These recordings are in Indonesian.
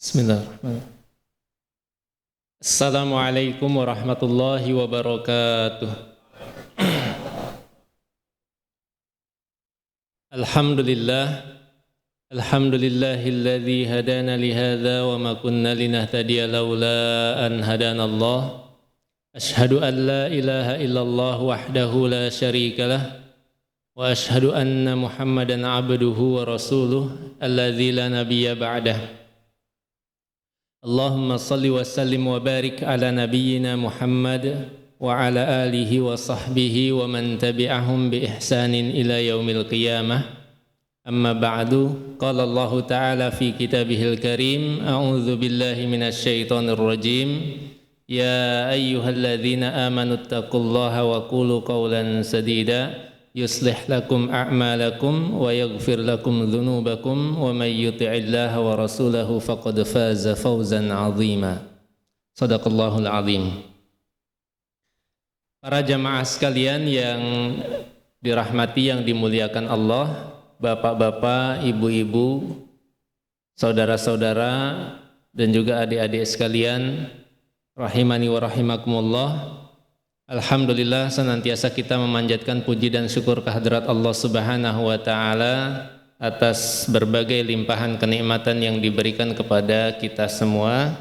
Bismillahirrahmanirrahim. Assalamualaikum warahmatullahi wabarakatuh. Alhamdulillahilladzi hadana lihadza wa ma kunna linahtadiya laula an hadanallah. Asyhadu an la ilaha illallah wahdahu la syarikalah wa asyhadu anna Muhammadan abduhu wa rasuluh alladzi la nabiyya ba'dah. Allahumma salli wa sallim wa barik ala nabiyyina Muhammad wa ala alihi wa sahbihi wa man tabi'ahum bi ihsanin ila yaumil qiyamah. Amma ba'du, qala Allah ta'ala fi kitabihil karim, a'udzu billahi minasy syaithanir rajim. Ya ayyuhalladzina amanu taqullaha wa qulu qawlan sadida yuslih lakum a'malakum wa yaghfir lakum dhunubakum wa may yuti'illaha wa rasulahu faqad faza fawzan 'azima. Shadaqallahul 'azim. Para jamaah sekalian yang dirahmati, yang dimuliakan Allah, bapak-bapak, ibu-ibu, saudara-saudara dan juga adik-adik sekalian, rahimani wa rahimakumullah. Alhamdulillah, senantiasa kita memanjatkan puji dan syukur kehadirat Allah Subhanahu wa taala atas berbagai limpahan kenikmatan yang diberikan kepada kita semua,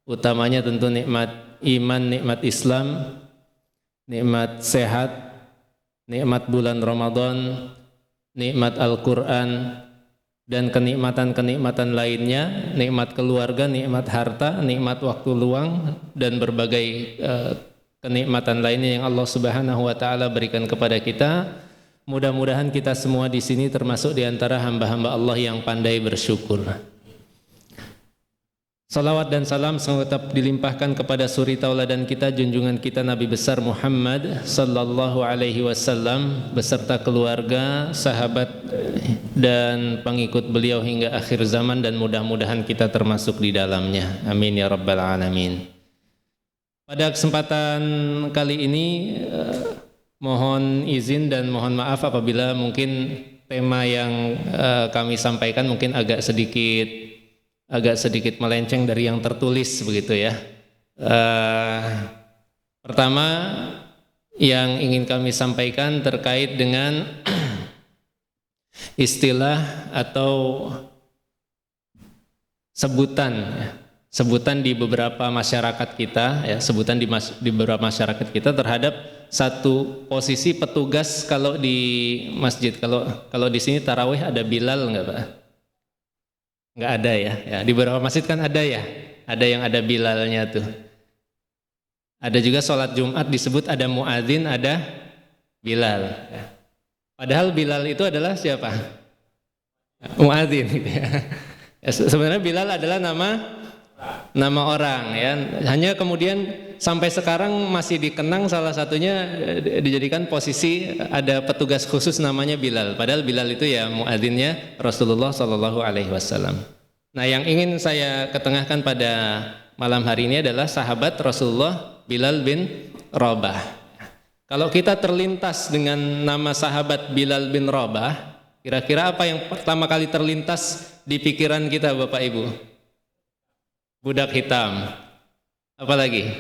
utamanya tentu nikmat iman, nikmat Islam, nikmat sehat, nikmat bulan Ramadan, nikmat Al-Qur'an, dan kenikmatan-kenikmatan lainnya, nikmat keluarga, nikmat harta, nikmat waktu luang, dan berbagai kenikmatan lainnya yang Allah Subhanahu wa taala berikan kepada kita. Mudah-mudahan kita semua di sini termasuk di antara hamba-hamba Allah yang pandai bersyukur. Salawat dan salam semoga tetap dilimpahkan kepada suri tauladan kita, junjungan kita Nabi besar Muhammad sallallahu alaihi wasallam beserta keluarga, sahabat dan pengikut beliau hingga akhir zaman, dan mudah-mudahan kita termasuk di dalamnya. Amin ya rabbal alamin. Pada kesempatan kali ini mohon izin dan mohon maaf apabila mungkin tema yang kami sampaikan mungkin agak sedikit melenceng dari yang tertulis begitu ya. Pertama yang ingin kami sampaikan terkait dengan istilah atau sebutan di beberapa masyarakat kita ya, sebutan di beberapa masyarakat kita terhadap satu posisi petugas. Kalau di masjid, kalau di sini tarawih ada Bilal enggak Pak? Enggak ada ya. Di beberapa masjid kan ada ya, ada yang ada Bilalnya tuh. Ada juga sholat Jumat disebut ada muadzin, ada Bilal ya. Padahal Bilal itu adalah siapa? Muadzin gitu ya. Sebenarnya Bilal adalah nama orang ya, hanya kemudian sampai sekarang masih dikenang, salah satunya dijadikan posisi ada petugas khusus namanya Bilal, padahal Bilal itu ya muadzinnya Rasulullah Shallallahu Alaihi Wasallam. Nah, yang ingin saya ketengahkan pada malam hari ini adalah sahabat Rasulullah Bilal bin Rabah. Kalau kita terlintas dengan nama sahabat Bilal bin Rabah, kira-kira apa yang pertama kali terlintas di pikiran kita Bapak Ibu? Budak hitam. Apa lagi?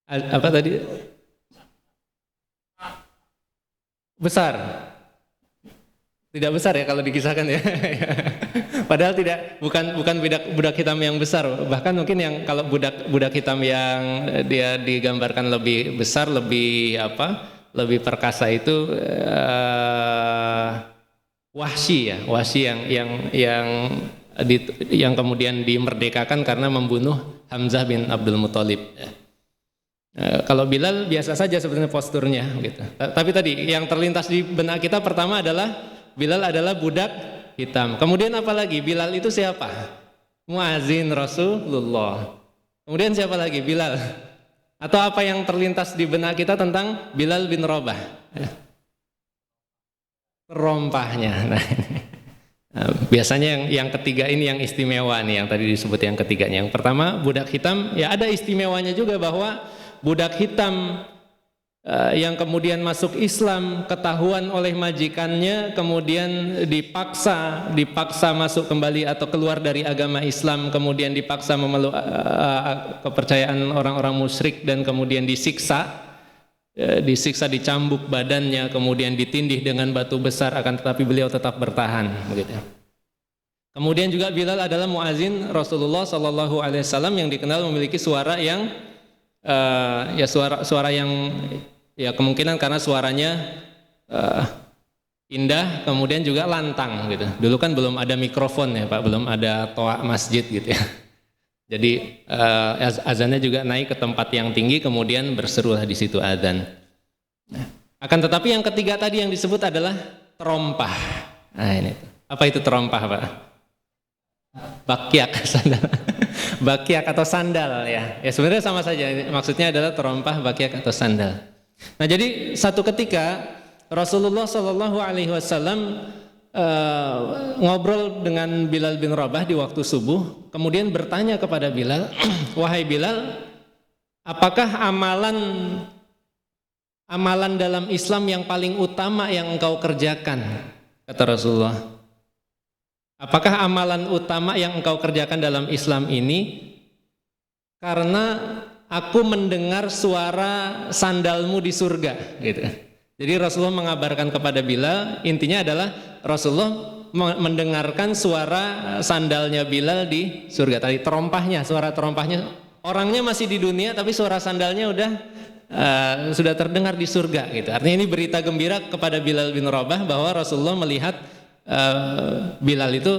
Apa tadi? Besar. Tidak besar ya kalau dikisahkan ya. Padahal bukan budak hitam yang besar. Bahkan mungkin yang kalau budak hitam yang dia digambarkan lebih besar, lebih perkasa itu Wahsy ya. Wahsy yang kemudian dimerdekakan karena membunuh Hamzah bin Abdul Muthalib. Kalau Bilal biasa saja sebenarnya posturnya gitu. Tapi tadi yang terlintas di benak kita pertama adalah Bilal adalah budak hitam. Kemudian apa lagi? Bilal itu siapa? Muadzin Rasulullah. Kemudian siapa lagi? Bilal. Atau apa yang terlintas di benak kita tentang Bilal bin Rabah? Perompahnya. Nah, biasanya yang ketiga ini yang istimewa nih, yang tadi disebut yang ketiganya. Yang pertama budak hitam, ya ada istimewanya juga bahwa budak hitam yang kemudian masuk Islam, ketahuan oleh majikannya, kemudian dipaksa masuk kembali atau keluar dari agama Islam, kemudian dipaksa memeluk kepercayaan orang-orang musyrik dan kemudian disiksa, dicambuk badannya, kemudian ditindih dengan batu besar, akan tetapi beliau tetap bertahan, begitu. Kemudian juga Bilal adalah muazin Rasulullah SAW yang dikenal memiliki suara yang suara yang kemungkinan karena suaranya indah, kemudian juga lantang gitu. Dulu kan belum ada mikrofon ya Pak, belum ada toa masjid gitu ya. Jadi azannya juga naik ke tempat yang tinggi, kemudian berserulah di situ azan. Akan tetapi yang ketiga tadi yang disebut adalah terompah. Nah ini tuh. Apa itu terompah Pak? Bakyak, sandal. Bakyak atau sandal ya. Ya sebenarnya sama saja. Maksudnya adalah terompah, bakyak atau sandal. Nah jadi satu ketika Rasulullah SAW ngobrol dengan Bilal bin Rabah di waktu subuh, kemudian bertanya kepada Bilal, wahai Bilal, apakah amalan dalam Islam yang paling utama yang engkau kerjakan? Kata Rasulullah, apakah amalan utama yang engkau kerjakan dalam Islam ini? Karena aku mendengar suara sandalmu di surga, gitu. Jadi Rasulullah mengabarkan kepada Bilal, intinya adalah Rasulullah mendengarkan suara sandalnya Bilal di surga. Tadi suara terompahnya, orangnya masih di dunia tapi suara sandalnya sudah terdengar di surga gitu. Artinya ini berita gembira kepada Bilal bin Rabah bahwa Rasulullah melihat Bilal itu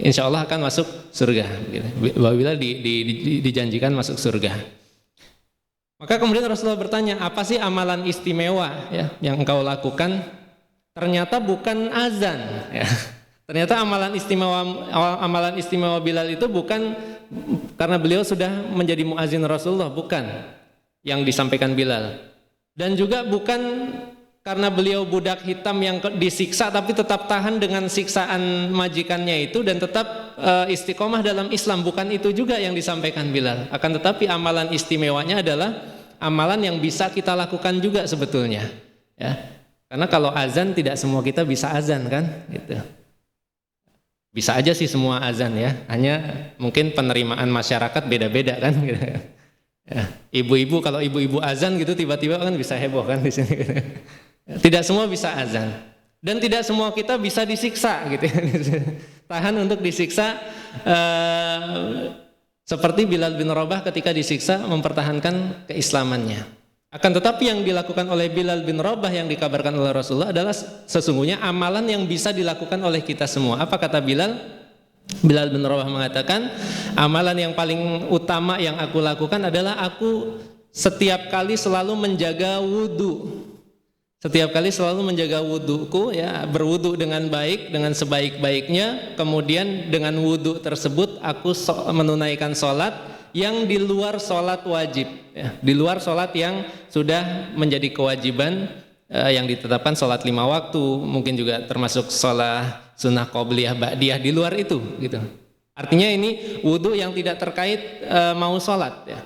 insya Allah akan masuk surga gitu. Bahwa Bilal dijanjikan masuk surga. Maka kemudian Rasulullah bertanya, apa sih amalan istimewa ya, yang engkau lakukan? Ternyata bukan azan ya. Ternyata amalan istimewa Bilal itu bukan karena beliau sudah menjadi muazin Rasulullah, bukan yang disampaikan Bilal. Dan juga bukan karena beliau budak hitam yang disiksa tapi tetap tahan dengan siksaan majikannya itu dan tetap istiqomah dalam Islam, bukan itu juga yang disampaikan Bilal. Akan tetapi amalan istimewanya adalah amalan yang bisa kita lakukan juga sebetulnya ya. Karena kalau azan tidak semua kita bisa azan kan gitu. Bisa aja sih semua azan ya, hanya mungkin penerimaan masyarakat beda-beda kan gitu. Ya. Ibu-ibu, kalau ibu-ibu azan gitu tiba-tiba kan bisa heboh kan di sini. Tidak semua bisa azan dan tidak semua kita bisa disiksa gitu. Tahan untuk disiksa seperti Bilal bin Rabah ketika disiksa mempertahankan keislamannya. Akan tetapi yang dilakukan oleh Bilal bin Rabah yang dikabarkan oleh Rasulullah adalah sesungguhnya amalan yang bisa dilakukan oleh kita semua. Apa kata Bilal? Bilal bin Rabah mengatakan, amalan yang paling utama yang aku lakukan adalah aku setiap kali selalu menjaga wudhu. Setiap kali selalu menjaga wudhuku ya, berwudhu dengan baik, dengan sebaik-baiknya. Kemudian dengan wudhu tersebut aku menunaikan sholat yang di luar sholat wajib ya, di luar sholat yang sudah menjadi kewajiban yang ditetapkan, sholat 5 waktu, mungkin juga termasuk sholat sunnah qobliyah ba'diyah di luar itu gitu. Artinya ini wudhu yang tidak terkait mau sholat ya.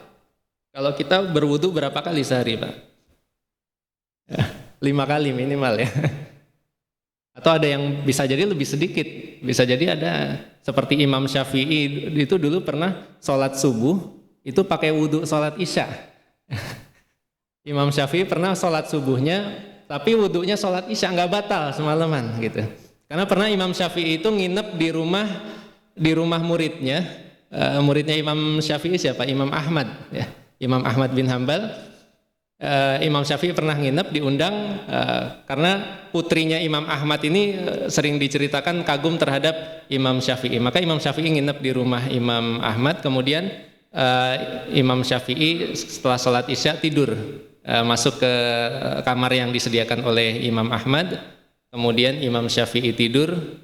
Kalau kita berwudhu berapa kali sehari Pak? 5 kali minimal ya. Atau ada yang bisa jadi lebih sedikit, bisa jadi ada seperti Imam Syafi'i itu dulu pernah sholat subuh itu pakai wudhu sholat isya. Imam Syafi'i pernah sholat subuhnya tapi wudhunya sholat isya, nggak batal semalaman gitu. Karena pernah Imam Syafi'i itu nginep di rumah muridnya, muridnya Imam Syafi'i siapa? Imam Ahmad ya, Imam Ahmad bin Hambal. Imam Syafi'i pernah nginep, diundang karena putrinya Imam Ahmad ini sering diceritakan kagum terhadap Imam Syafi'i. Maka Imam Syafi'i nginep di rumah Imam Ahmad, kemudian Imam Syafi'i setelah sholat isya tidur, masuk ke kamar yang disediakan oleh Imam Ahmad. Kemudian Imam Syafi'i tidur,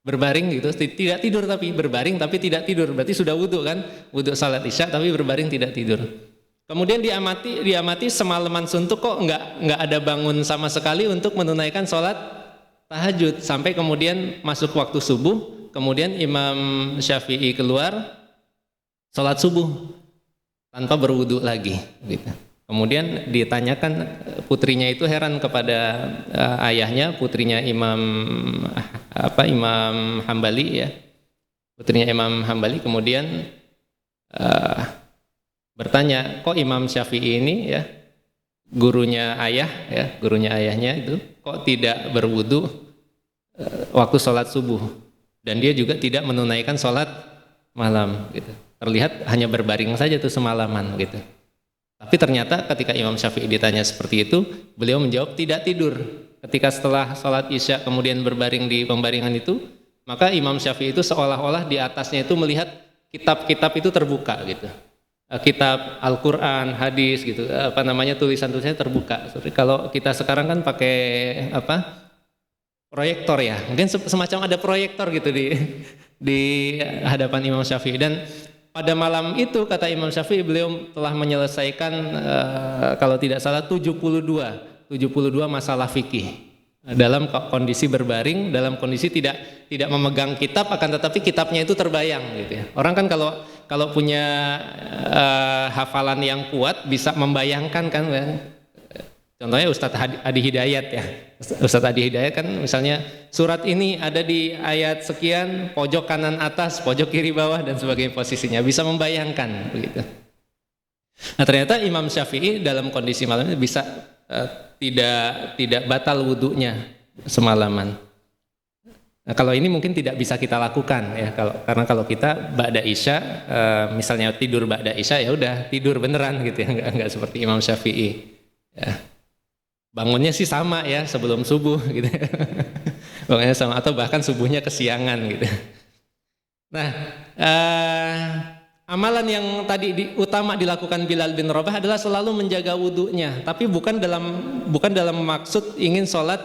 berbaring gitu, tidak tidur tapi berbaring tapi tidak tidur. Berarti sudah wudhu kan, wudhu sholat isya tapi berbaring tidak tidur. Kemudian diamati semalaman suntuk kok nggak ada bangun sama sekali untuk menunaikan sholat tahajud, sampai kemudian masuk waktu subuh, kemudian Imam Syafi'i keluar sholat subuh tanpa berwudu lagi gitu. Kemudian ditanyakan, putrinya itu heran kepada ayahnya, putrinya Imam Hambali ya, putrinya Imam Hambali, kemudian bertanya, kok Imam Syafi'i ini ya, gurunya ayahnya itu kok tidak berwudu waktu sholat subuh, dan dia juga tidak menunaikan sholat malam gitu. Terlihat hanya berbaring saja tuh semalaman gitu. Tapi ternyata ketika Imam Syafi'i ditanya seperti itu, beliau menjawab tidak tidur. Ketika setelah sholat Isya kemudian berbaring di pembaringan itu, maka Imam Syafi'i itu seolah-olah di atasnya itu melihat kitab-kitab itu terbuka gitu. Kitab Al-Quran, hadis gitu, tulisan-tulisannya terbuka. Kalau kita sekarang kan pakai proyektor ya, mungkin semacam ada proyektor gitu di hadapan Imam Syafi'i. Dan pada malam itu kata Imam Syafi'i, beliau telah menyelesaikan kalau tidak salah 72 masalah fikih dalam kondisi berbaring, dalam kondisi tidak memegang kitab, akan tetapi kitabnya itu terbayang gitu ya. Orang kan kalau punya hafalan yang kuat bisa membayangkan kan. Contohnya Ustadz Adi Hidayat ya. Ustadz Adi Hidayat kan misalnya surat ini ada di ayat sekian, pojok kanan atas, pojok kiri bawah dan sebagainya posisinya, bisa membayangkan begitu. Nah ternyata Imam Syafi'i dalam kondisi malam ini bisa tidak batal wudunya semalaman. Nah kalau ini mungkin tidak bisa kita lakukan ya, karena kalau kita ba'da Isya misalnya tidur ba'da Isya, ya udah tidur beneran gitu ya, enggak seperti Imam Syafi'i ya. Bangunnya sih sama ya, sebelum subuh gitu. Bangunnya sama, atau bahkan subuhnya kesiangan gitu. Nah, amalan yang tadi utama dilakukan Bilal bin Rabah adalah selalu menjaga wudunya, tapi bukan dalam maksud ingin sholat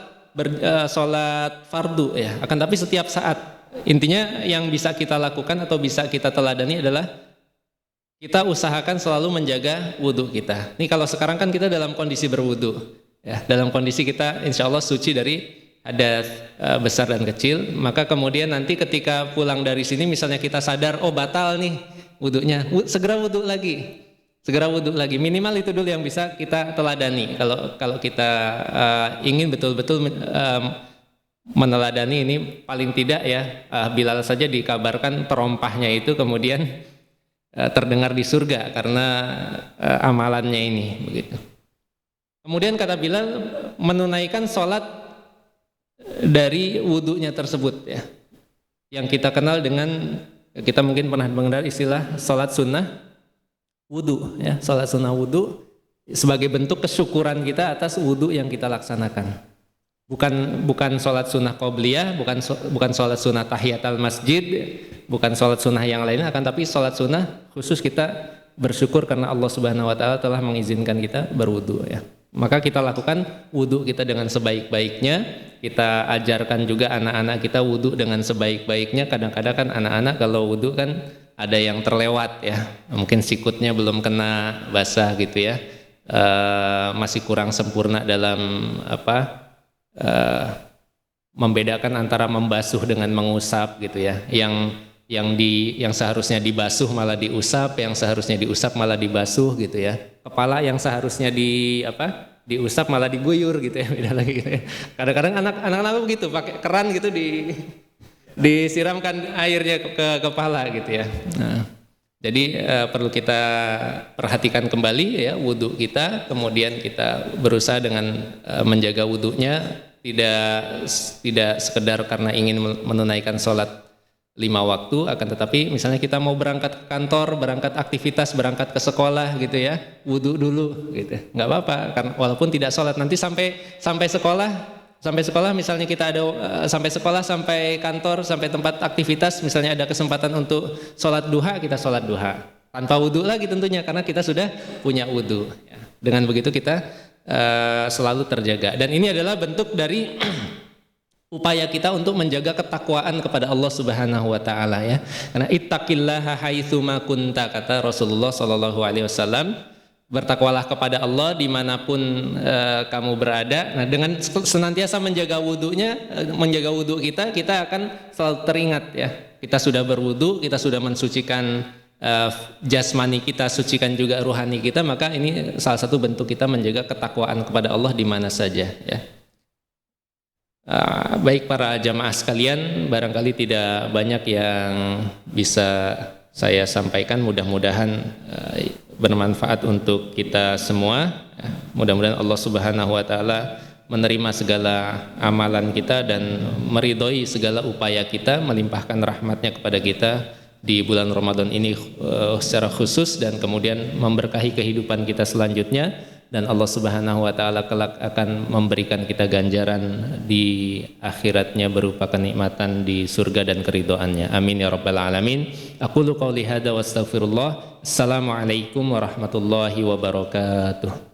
fardu ya, akan tapi setiap saat. Intinya yang bisa kita lakukan atau bisa kita teladani adalah kita usahakan selalu menjaga wudu kita. Ini kalau sekarang kan kita dalam kondisi berwudu. Ya, dalam kondisi kita insya Allah suci dari hadas besar dan kecil, maka kemudian nanti ketika pulang dari sini misalnya kita sadar, oh batal nih wudunya, segera wudu lagi, minimal itu dulu yang bisa kita teladani. Kalau kita ingin betul-betul meneladani ini, paling tidak ya Bilal saja dikabarkan terompahnya itu kemudian terdengar di surga karena amalannya ini begitu. Kemudian kata Bilal menunaikan sholat dari wudunya tersebut ya, yang kita kenal dengan, kita mungkin pernah mengenal istilah sholat sunnah wudu ya, sholat sunnah wudu sebagai bentuk kesyukuran kita atas wudu yang kita laksanakan. Bukan sholat sunnah qobliyah, bukan sholat sunnah tahiyatul masjid, bukan sholat sunnah yang lainnya, akan tapi sholat sunnah khusus kita bersyukur karena Allah Subhanahu Wa Taala telah mengizinkan kita berwudu ya. Maka kita lakukan wudu kita dengan sebaik-baiknya. Kita ajarkan juga anak-anak kita wudu dengan sebaik-baiknya. Kadang-kadang kan anak-anak kalau wudu kan ada yang terlewat ya, mungkin sikutnya belum kena basah gitu ya, masih kurang sempurna dalam membedakan antara membasuh dengan mengusap gitu ya. Yang seharusnya dibasuh malah diusap, yang seharusnya diusap malah dibasuh gitu ya. Kepala yang seharusnya diusap malah diguyur gitu ya, beda lagi gitu ya. Kadang-kadang anak-anak begitu, pakai keran gitu disiramkan airnya ke kepala gitu ya. Nah, jadi perlu kita perhatikan kembali ya wudu kita, kemudian kita berusaha dengan menjaga wudunya, tidak sekedar karena ingin menunaikan sholat 5 waktu, akan tetapi misalnya kita mau berangkat ke kantor, berangkat aktivitas, berangkat ke sekolah gitu ya, wudu dulu gitu, nggak apa-apa, karena walaupun tidak sholat, nanti sampai sekolah misalnya kita ada sampai sekolah, sampai kantor, sampai tempat aktivitas, misalnya ada kesempatan untuk sholat duha, kita sholat duha tanpa wudu lagi tentunya, karena kita sudah punya wudu ya. Dengan begitu kita selalu terjaga, dan ini adalah bentuk dari upaya kita untuk menjaga ketakwaan kepada Allah Subhanahu wa taala ya. Karena ittaqillaha haitsu ma kunta, kata Rasulullah sallallahu alaihi wasallam, bertakwalah kepada Allah dimanapun kamu berada. Nah, dengan senantiasa menjaga wudunya, menjaga wudu kita akan selalu teringat ya. Kita sudah berwudu, kita sudah mensucikan jasmani kita, sucikan juga ruhani kita, maka ini salah satu bentuk kita menjaga ketakwaan kepada Allah di mana saja ya. Baik para jamaah sekalian, barangkali tidak banyak yang bisa saya sampaikan, mudah-mudahan bermanfaat untuk kita semua. Mudah-mudahan Allah Subhanahu wa taala menerima segala amalan kita dan meridhoi segala upaya kita, melimpahkan rahmatnya kepada kita di bulan Ramadan ini secara khusus, dan kemudian memberkahi kehidupan kita selanjutnya, dan Allah Subhanahu wa taala kelak akan memberikan kita ganjaran di akhiratnya berupa kenikmatan di surga dan keridhoannya. Amin ya rabbal alamin. Aqulu qouli hadza wa astaghfirullah. Assalamualaikum warahmatullahi wabarakatuh.